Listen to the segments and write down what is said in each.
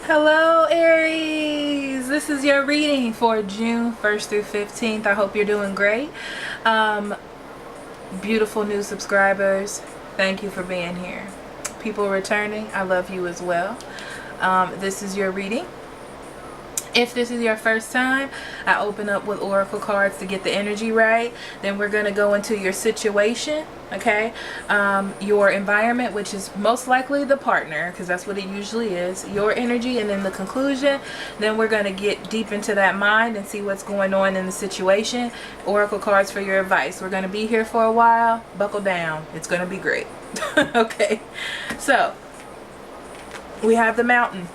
Hello Aries, this is your reading for June 1st through 15th. I hope you're doing great. Beautiful new subscribers, thank you for being here. People returning, I love you as well. This is your reading. If this is your first time, I open up with oracle cards to get the energy right. Then we're going to go into your situation, okay? Your environment, which is most likely the partner, because that's what it usually is. Your energy, and then the conclusion. Then we're going to get deep into that mind and see what's going on in the situation. Oracle cards for your advice. We're going to be here for a while. Buckle down. It's going to be great. Okay, so we have the Mountain.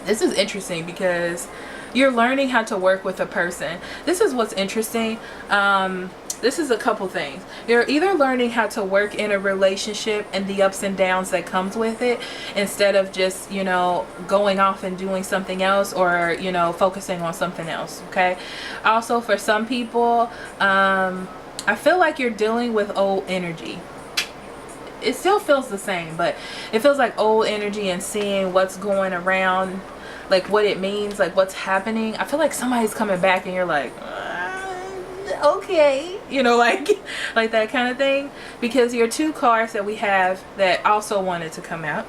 This is interesting because you're learning how to work with a person. This is what's interesting. This is a couple things. You're either learning how to work in a relationship and the ups and downs that comes with it, instead of just, you know, going off and doing something else, or, you know, focusing on something else. Okay. Also, for some people, I feel like you're dealing with old energy. It still feels the same, but it feels like old energy, and seeing what's going around, like what it means, like what's happening. I feel like somebody's coming back and you're like, okay, you know, like that kind of thing. Because your two cards that we have that also wanted to come out,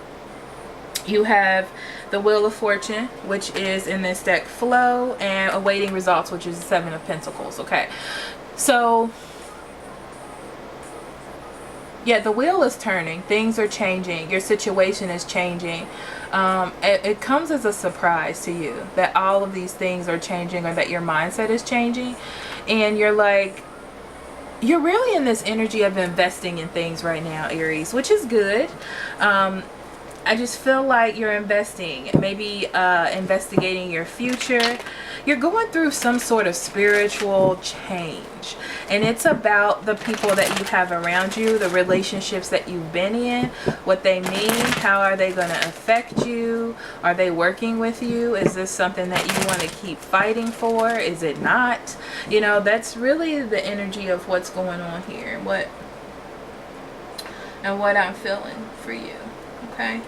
you have the Wheel of Fortune, which is in this deck, Flow, and Awaiting Results, which is the Seven of Pentacles. Okay, so yeah, the wheel is turning. Things are changing. Your situation is changing. It comes as a surprise to you that all of these things are changing, or that your mindset is changing. And you're like, you're really in this energy of investing in things right now, Aries, which is good. I just feel like you're investing, maybe investigating your future. You're going through some sort of spiritual change, and it's about the people that you have around you, the relationships that you've been in, what they mean, how are they going to affect you, are they working with you, is this something that you want to keep fighting for, is it not? You know, that's really the energy of what's going on here, what I'm feeling for you. Okay.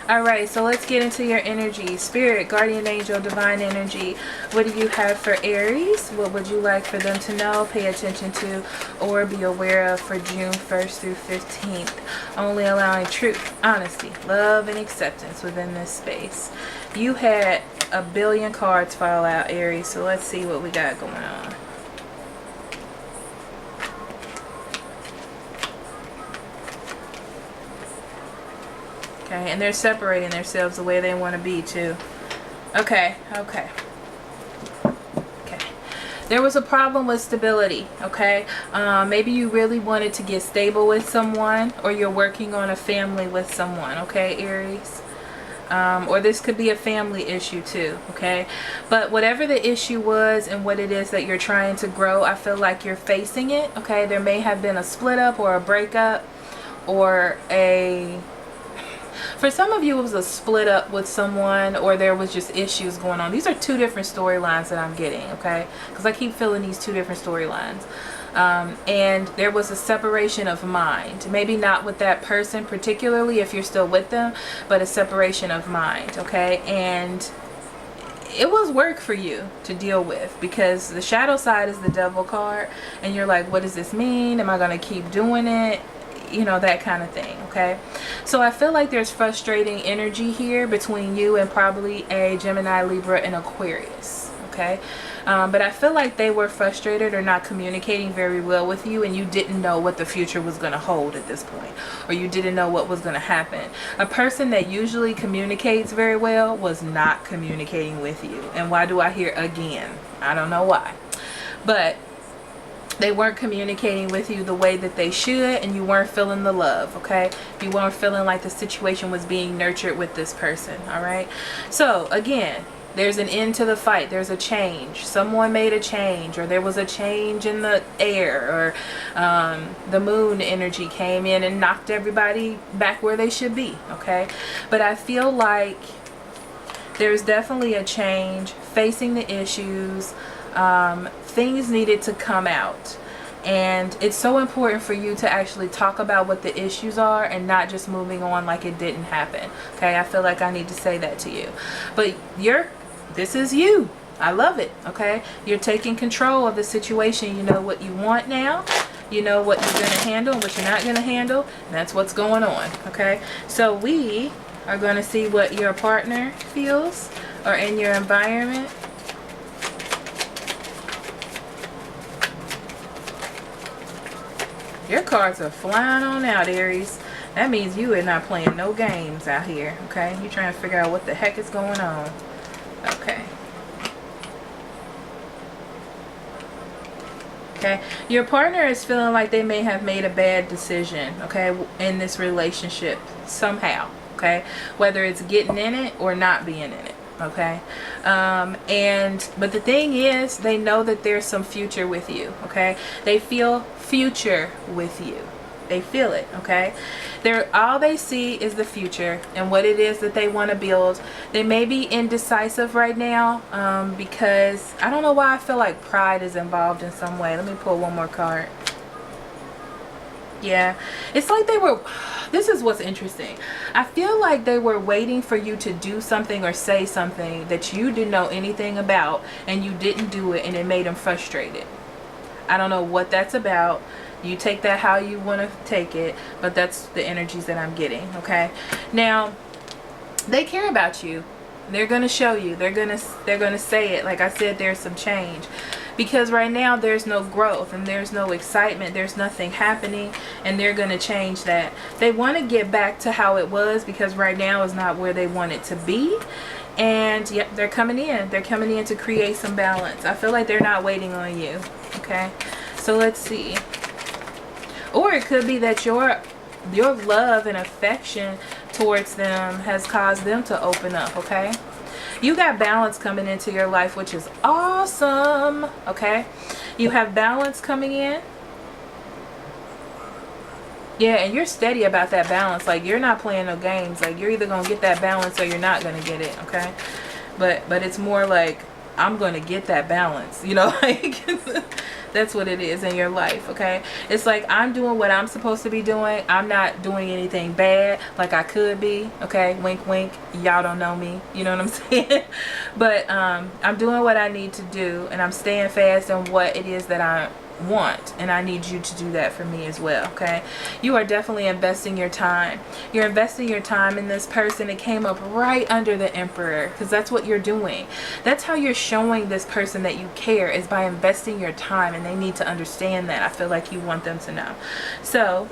Alright, so let's get into your energy. Spirit, guardian angel, divine energy. What do you have for Aries? What would you like for them to know, pay attention to, or be aware of for June 1st through 15th? Only allowing truth, honesty, love, and acceptance within this space. You had a billion cards fall out, Aries, so let's see what we got going on. Okay, and they're separating themselves the way they want to be too. Okay. There was a problem with stability, okay? Maybe you really wanted to get stable with someone, or you're working on a family with someone, okay, Aries? Or this could be a family issue too, okay? But whatever the issue was and what it is that you're trying to grow, I feel like you're facing it, okay? There may have been a split up or a breakup, or for some of you it was a split up with someone, or there was just issues going on. These are two different storylines that I'm getting, okay? Because I keep feeling these two different storylines. And there was a separation of mind. Maybe not with that person particularly if you're still with them, but a separation of mind, okay? And it was work for you to deal with, because the shadow side is the Devil card, and you're like, what does this mean? Am I going to keep doing it? You know, that kind of thing, okay? So I feel like there's frustrating energy here between you and probably a Gemini, Libra, and Aquarius, okay? But I feel like they were frustrated or not communicating very well with you, and you didn't know what the future was going to hold at this point, or you didn't know what was going to happen. A person that usually communicates very well was not communicating with you. And why do I hear again? I don't know why, but they weren't communicating with you the way that they should, and you weren't feeling the love, okay? You weren't feeling like the situation was being nurtured with this person, all right? So again, there's an end to the fight. There's a change. Someone made a change, or there was a change in the air, or the moon energy came in and knocked everybody back where they should be, okay? But I feel like there's definitely a change, facing the issues. Things needed to come out. And it's so important for you to actually talk about what the issues are and not just moving on like it didn't happen. Okay, I feel like I need to say that to you. But this is you. I love it. Okay, you're taking control of the situation. You know what you want now. You know what you're going to handle and what you're not going to handle. And that's what's going on. Okay, so we are going to see what your partner feels or in your environment. Your cards are flying on out, Aries. That means you are not playing no games out here, okay? You're trying to figure out what the heck is going on. Okay. Okay. Your partner is feeling like they may have made a bad decision, okay, in this relationship somehow, okay? Whether it's getting in it or not being in it. Okay, but the thing is, they know that there's some future with you. Okay, they feel future with you. They feel it. Okay, all they see is the future and what it is that they want to build. They may be indecisive right now because I don't know why I feel like pride is involved in some way. Let me pull one more card. Yeah, it's like this is what's interesting. I feel like they were waiting for you to do something or say something that you didn't know anything about, and you didn't do it, and it made them frustrated. I don't know what that's about. You take that how you want to take it, but that's the energies that I'm getting. Okay, now they care about you. They're going to show you. They're going to say it. Like I said, there's some change. Because right now there's no growth and there's no excitement. There's nothing happening, and they're going to change that. They want to get back to how it was because right now is not where they want it to be. And yep, they're coming in. They're coming in to create some balance. I feel like they're not waiting on you. Okay, so let's see. Or it could be that your love and affection towards them has caused them to open up. Okay, you got balance coming into your life, which is awesome. Okay, you have balance coming in. Yeah, and you're steady about that balance. Like, you're not playing no games. Like, you're either gonna get that balance or you're not gonna get it. Okay, but it's more like, I'm gonna get that balance, you know. Like that's what it is in your life. Okay, it's like, I'm doing what I'm supposed to be doing. I'm not doing anything bad like I could be. Okay, wink wink, y'all don't know me, you know what I'm saying. But I'm doing what I need to do, and I'm staying fast on what it is that I want, and I need you to do that for me as well. Okay, you are definitely investing your time. You're investing your time in this person. It came up right under the Emperor, because that's what you're doing. That's how you're showing this person that you care, is by investing your time, and they need to understand that. I feel like you want them to know. So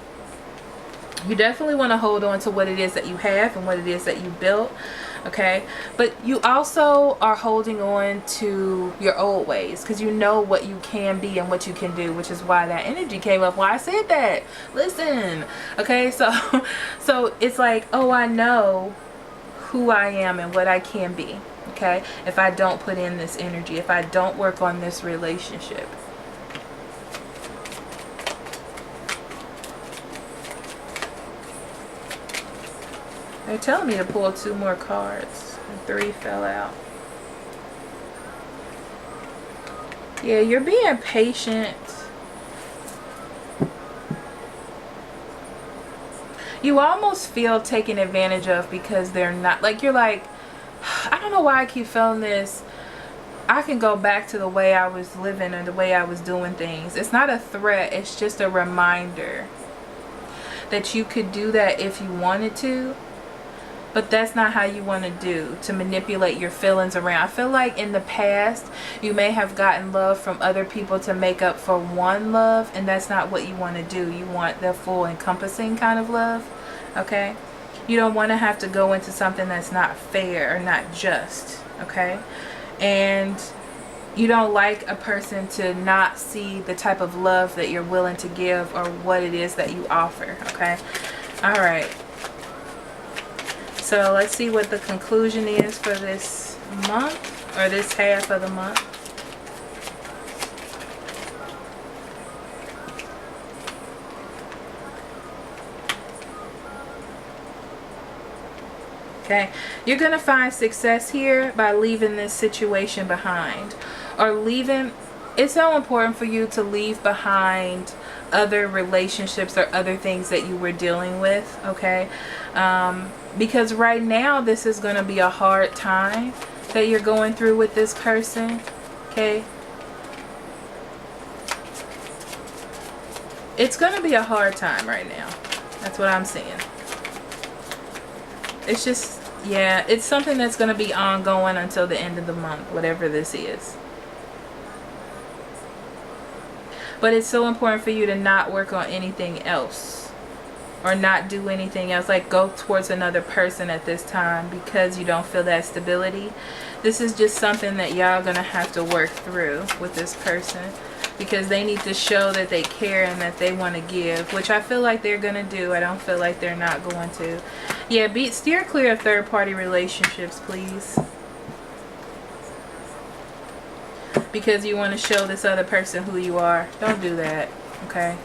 you definitely want to hold on to what it is that you have and what it is that you built. Okay, but you also are holding on to your old ways, because you know what you can be and what you can do, which is why that energy came up. Why I said that. Listen, okay, so it's like, oh, I know who I am and what I can be. Okay, if I don't put in this energy, if I don't work on this relationship. They're telling me to pull 2 more cards, and 3 fell out. Yeah, you're being patient. You almost feel taken advantage of, because they're not, like, you're like, I don't know why I keep feeling this. I can go back to the way I was living or the way I was doing things. It's not a threat. It's just a reminder that you could do that if you wanted to. But that's not how you want to do, to manipulate your feelings around. I feel like in the past, you may have gotten love from other people to make up for one love, and that's not what you want to do. You want the full encompassing kind of love, okay? You don't want to have to go into something that's not fair or not just, okay? And you don't like a person to not see the type of love that you're willing to give or what it is that you offer, okay? All right. So let's see what the conclusion is for this month, or this half of the month. Okay, you're going to find success here by leaving this situation behind, or leaving It's so important for you to leave behind other relationships or other things that you were dealing with, okay? Because right now this is going to be a hard time that you're going through with this person, okay? It's going to be a hard time right now. That's what I'm seeing. It's just, yeah, it's something that's going to be ongoing until the end of the month, whatever this is. But it's so important for you to not work on anything else or not do anything else, like go towards another person at this time because you don't feel that stability. This is just something that y'all gonna have to work through with this person, because they need to show that they care and that they want to give, which I feel like they're gonna do. I don't feel like they're not going to. Yeah, steer clear of third-party relationships, please, because you want to show this other person who you are. Don't do that, okay?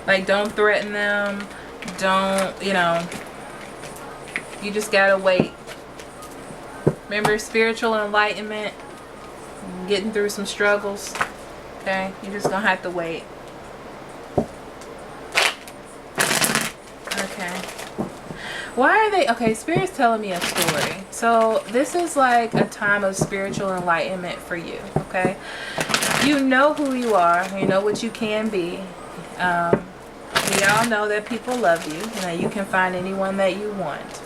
Like, don't threaten them. Don't, you know, you just gotta wait. Remember, spiritual enlightenment, getting through some struggles, okay? You're just gonna have to wait. Okay. Why are they, okay, Spirit's telling me a story. So this is like a time of spiritual enlightenment for you, okay? You know who you are. You know what you can be. We all know that people love you and that you can find anyone that you want.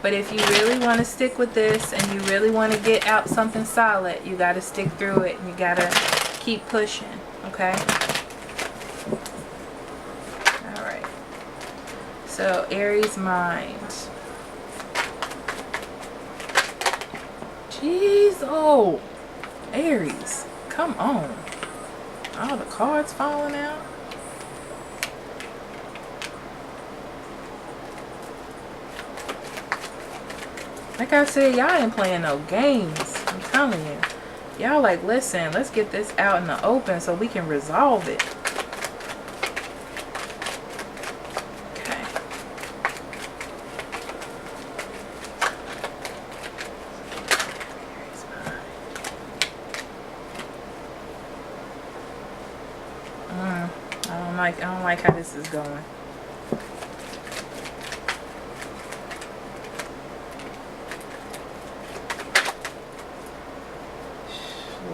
But if you really want to stick with this and you really want to get out something solid, you got to stick through it and you got to keep pushing, okay? All right. So, Aries mind. Jeez, oh, Aries, come on. All the cards falling out. Like I said, y'all ain't playing no games. I'm telling you. Y'all like, listen, let's get this out in the open so we can resolve it. Okay. I don't like how this is going.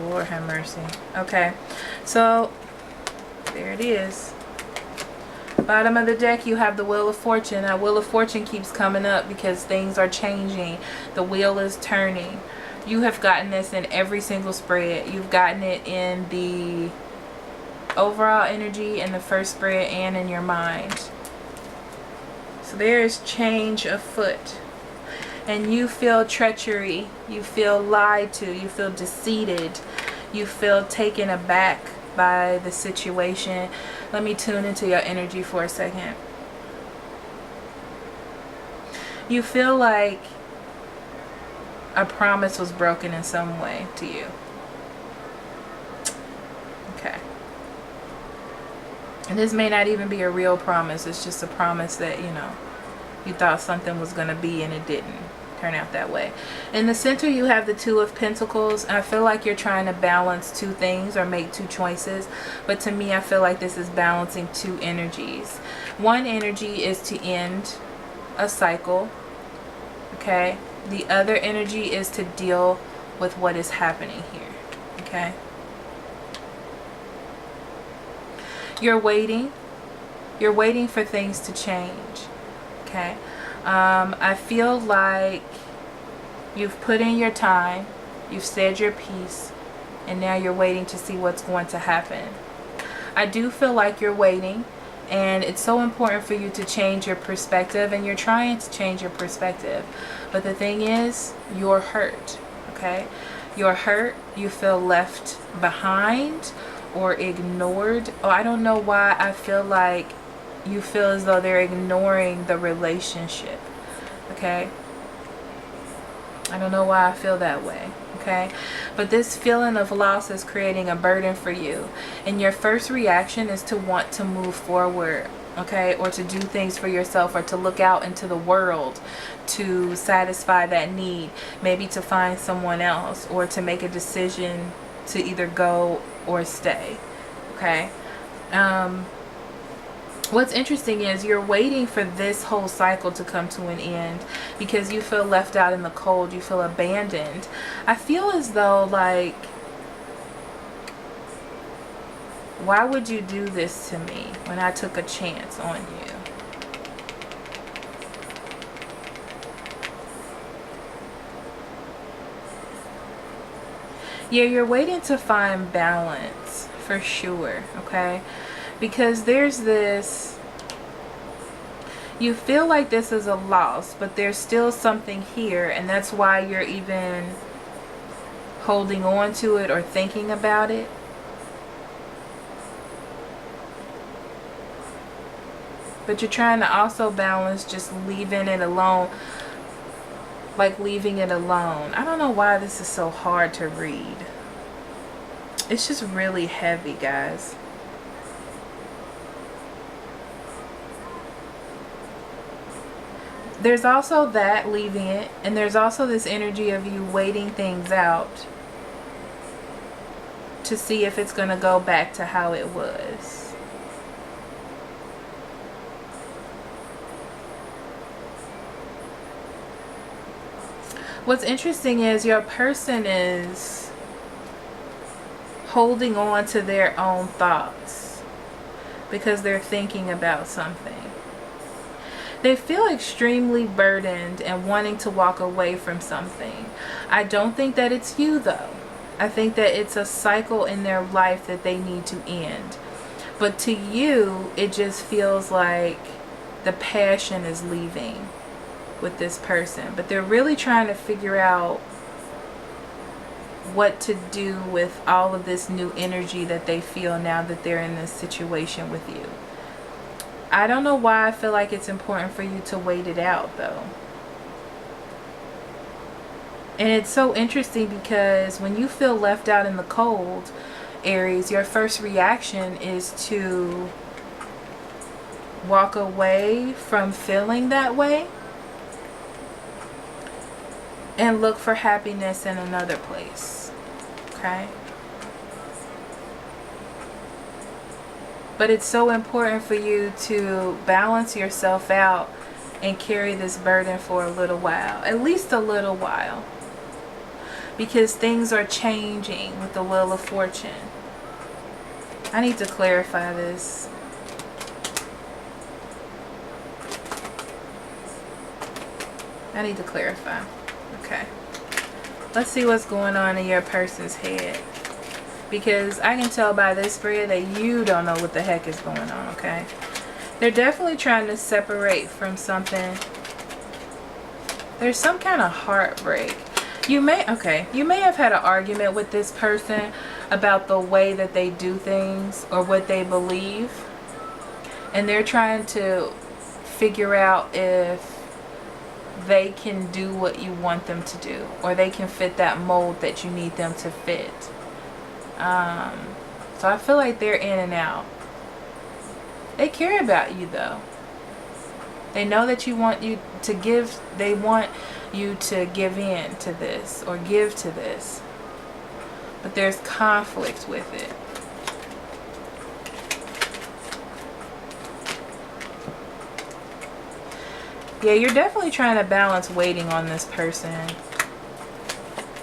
Lord have mercy. Okay, so there it is. Bottom of the deck, you have the Wheel of Fortune. That Wheel of Fortune keeps coming up because things are changing. The wheel is turning. You have gotten this in every single spread. You've gotten it in the overall energy, in the first spread, and in your mind. So there is change afoot. And you feel treachery, you feel lied to, you feel deceived, you feel taken aback by the situation. Let me tune into your energy for a second. You feel like a promise was broken in some way to you. Okay. And this may not even be a real promise. It's just a promise that, you know, you thought something was going to be and it didn't turn out that way. In the center, you have the Two of Pentacles. I feel like you're trying to balance two things or make two choices. But to me, I feel like this is balancing two energies. One energy is to end a cycle. Okay. The other energy is to deal with what is happening here. Okay. You're waiting. You're waiting for things to change. Okay. I feel like you've put in your time, you've said your piece, and now you're waiting to see what's going to happen. I do feel like you're waiting, and it's so important for you to change your perspective, and you're trying to change your perspective. But the thing is, you're hurt, okay? You're hurt, you feel left behind or ignored. Oh, I don't know why I feel like you feel as though they're ignoring the relationship. Okay. I don't know why I feel that way. Okay, but this feeling of loss is creating a burden for you, and your first reaction is to want to move forward, okay, or to do things for yourself, or to look out into the world to satisfy that need, maybe to find someone else, or to make a decision to either go or stay. Okay, what's interesting is you're waiting for this whole cycle to come to an end because you feel left out in the cold. You feel abandoned. I feel as though, like, why would you do this to me when I took a chance on you? Yeah, you're waiting to find balance for sure, okay? Because there's this, you feel like this is a loss, but there's still something here, and that's why you're even holding on to it or thinking about it. But you're trying to also balance just leaving it alone, like leaving it alone. I don't know why this is so hard to read. It's just really heavy, guys. There's also that, leaving it, and there's also this energy of you waiting things out to see if it's going to go back to how it was. What's interesting is your person is holding on to their own thoughts because they're thinking about something. They feel extremely burdened and wanting to walk away from something. I don't think that it's you, though. I think that it's a cycle in their life that they need to end. But to you, it just feels like the passion is leaving with this person. But they're really trying to figure out what to do with all of this new energy that they feel now that they're in this situation with you. I don't know why I feel like it's important for you to wait it out, though. And it's so interesting because when you feel left out in the cold, Aries, your first reaction is to walk away from feeling that way and look for happiness in another place. Okay? But it's so important for you to balance yourself out and carry this burden for a little while. At least a little while. Because things are changing with the Wheel of Fortune. I need to clarify this. I need to clarify. Okay. Let's see what's going on in your person's head. Because I can tell by this spread that you don't know what the heck is going on, okay? They're definitely trying to separate from something. There's some kind of heartbreak. You may have had an argument with this person about the way that they do things or what they believe. And they're trying to figure out if they can do what you want them to do, or they can fit that mold that you need them to fit. So I feel like they're in and out. They care about you, though. They know that you want you to give. They want you to give in to this or give to this. But there's conflict with it. Yeah, you're definitely trying to balance waiting on this person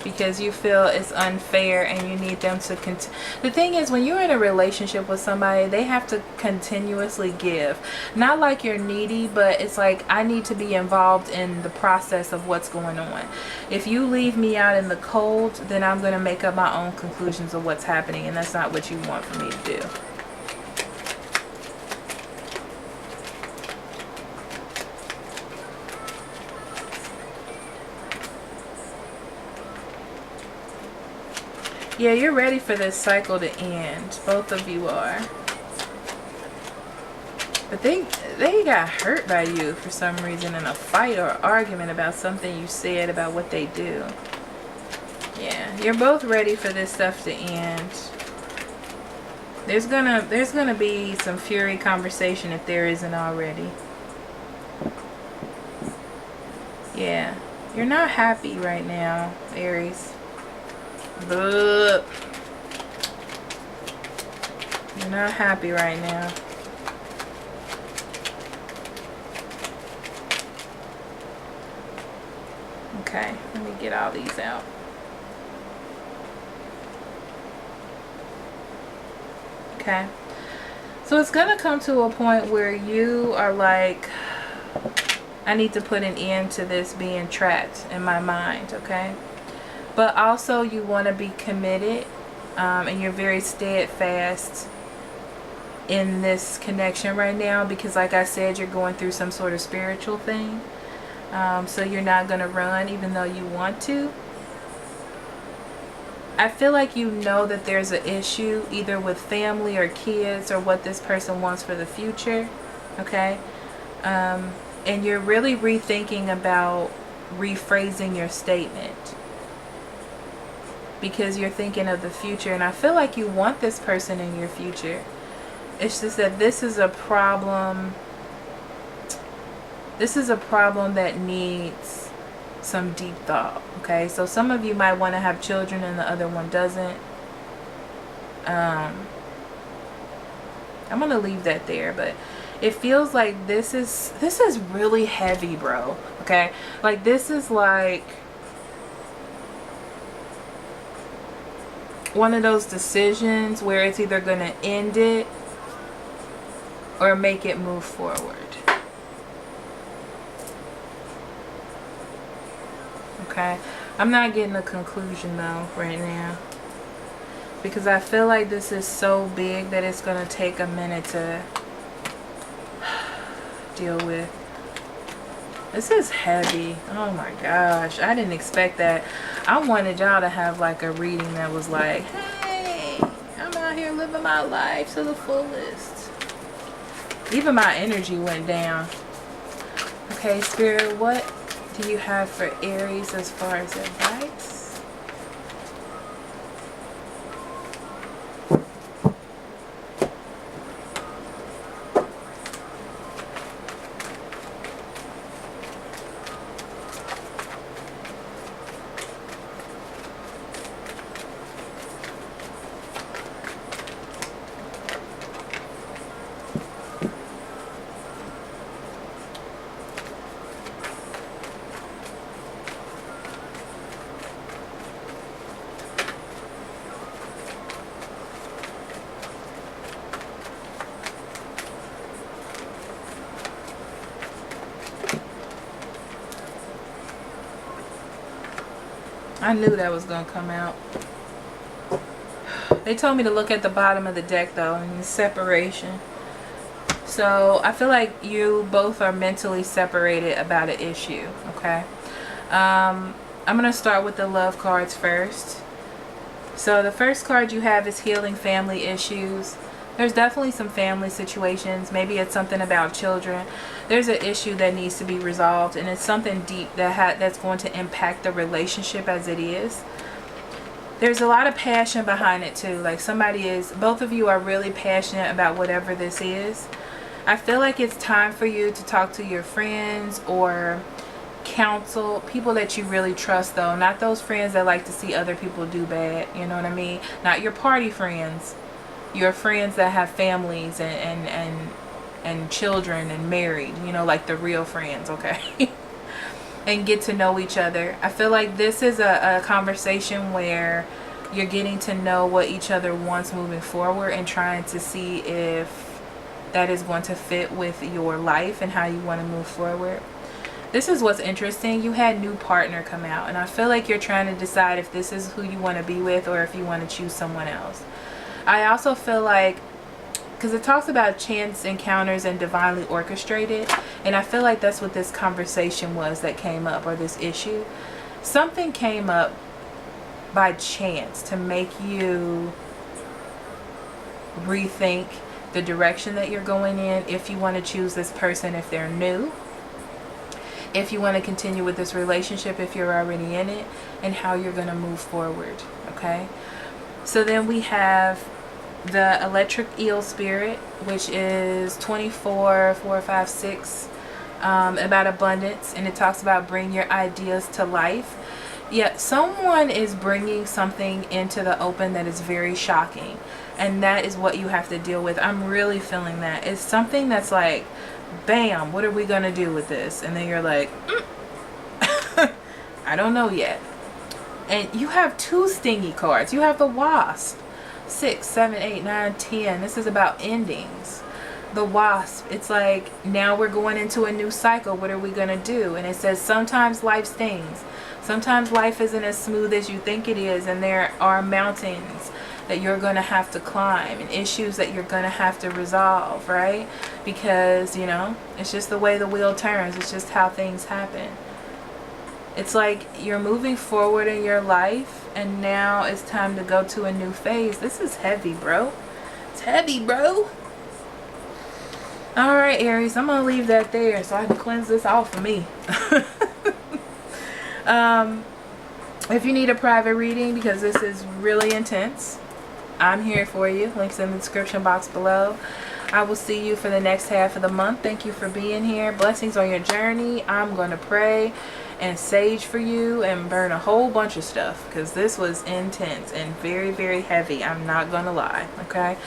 because you feel it's unfair and you need them to continue. The thing is, when you're in a relationship with somebody, they have to continuously give. Not like you're needy, but it's like, I need to be involved in the process of what's going on. If you leave me out in the cold, then I'm going to make up my own conclusions of what's happening, and that's not what you want for me to do. Yeah, you're ready for this cycle to end. Both of you are. But they got hurt by you for some reason in a fight or argument about something you said about what they do. Yeah, you're both ready for this stuff to end. There's gonna be some fury conversation if there isn't already. Yeah, you're not happy right now, Aries. But you're not happy right now. Okay, let me get all these out. Okay, so it's gonna come to a point where you are like, I need to put an end to this being trapped in my mind, okay? But also you want to be committed, and you're very steadfast in this connection right now because, like I said, you're going through some sort of spiritual thing. So you're not going to run even though you want to. I feel like you know that there's an issue either with family or kids or what this person wants for the future, okay? And you're really rethinking about rephrasing your statement because you're thinking of the future, and I feel like you want this person in your future. It's just that this is a problem. This is a problem that needs some deep thought, okay? So some of you might want to have children and the other one doesn't. I'm going to leave that there, but it feels like this is really heavy, bro, okay? Like this is like one of those decisions where it's either going to end it or make it move forward. Okay, I'm not getting a conclusion though right now because I feel like this is so big that it's going to take a minute to deal with. This is heavy. Oh my gosh, I didn't expect that. I wanted y'all to have like a reading that was like, hey, I'm out here living my life to the fullest. Even my energy went down. Okay, Spirit, what do you have for Aries as far as advice? I knew that was going to come out. They told me to look at the bottom of the deck though, and separation. So I feel like you both are mentally separated about an issue, okay? I'm going to start with the love cards first. So the first card you have is healing family issues. There's definitely some family situations. Maybe it's something about children. There's an issue that needs to be resolved, and it's something deep that's going to impact the relationship as it is. There's a lot of passion behind it too. Like both of you are really passionate about whatever this is. I feel like it's time for you to talk to your friends or counsel people that you really trust though. Not those friends that like to see other people do bad. You know what I mean? Not your party friends. Your friends that have families and children and married, you know, like the real friends, okay? And get to know each other. I feel like this is a conversation where you're getting to know what each other wants moving forward and trying to see if that is going to fit with your life and how you want to move forward. This is what's interesting. You had new partner come out, and I feel like you're trying to decide if this is who you want to be with or if you want to choose someone else. I also feel like, because it talks about chance encounters and divinely orchestrated, and I feel like that's what this conversation was that came up, or this issue. Something came up by chance to make you rethink the direction that you're going in, if you want to choose this person if they're new, if you want to continue with this relationship if you're already in it, and how you're going to move forward. Okay, so then we have the electric eel spirit, which is 24, 4, 5, 6, about abundance, and it talks about bring your ideas to life. Yeah, someone is bringing something into the open that is very shocking, and that is what you have to deal with. I'm really feeling that. It's something that's like, bam, what are we gonna do with this? And then you're like, I don't know yet. And you have two stingy cards. You have the Wasp. 6, 7, 8, 9, 10. This is about endings. The Wasp, it's like, now we're going into a new cycle. What are we going to do? And it says sometimes life stings. Sometimes life isn't as smooth as you think it is. And there are mountains that you're going to have to climb and issues that you're going to have to resolve, right? Because, you know, it's just the way the wheel turns. It's just how things happen. It's like you're moving forward in your life, and now it's time to go to a new phase. This is heavy, bro. It's heavy, bro. All right, Aries, I'm going to leave that there so I can cleanse this off of me. If you need a private reading, because this is really intense, I'm here for you. Links in the description box below. I will see you for the next half of the month. Thank you for being here. Blessings on your journey. I'm going to pray and sage for you and burn a whole bunch of stuff, because this was intense and very, very heavy. I'm not going to lie. Okay.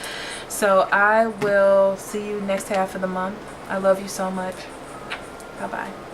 So I will see you next half of the month. I love you so much. Bye-bye.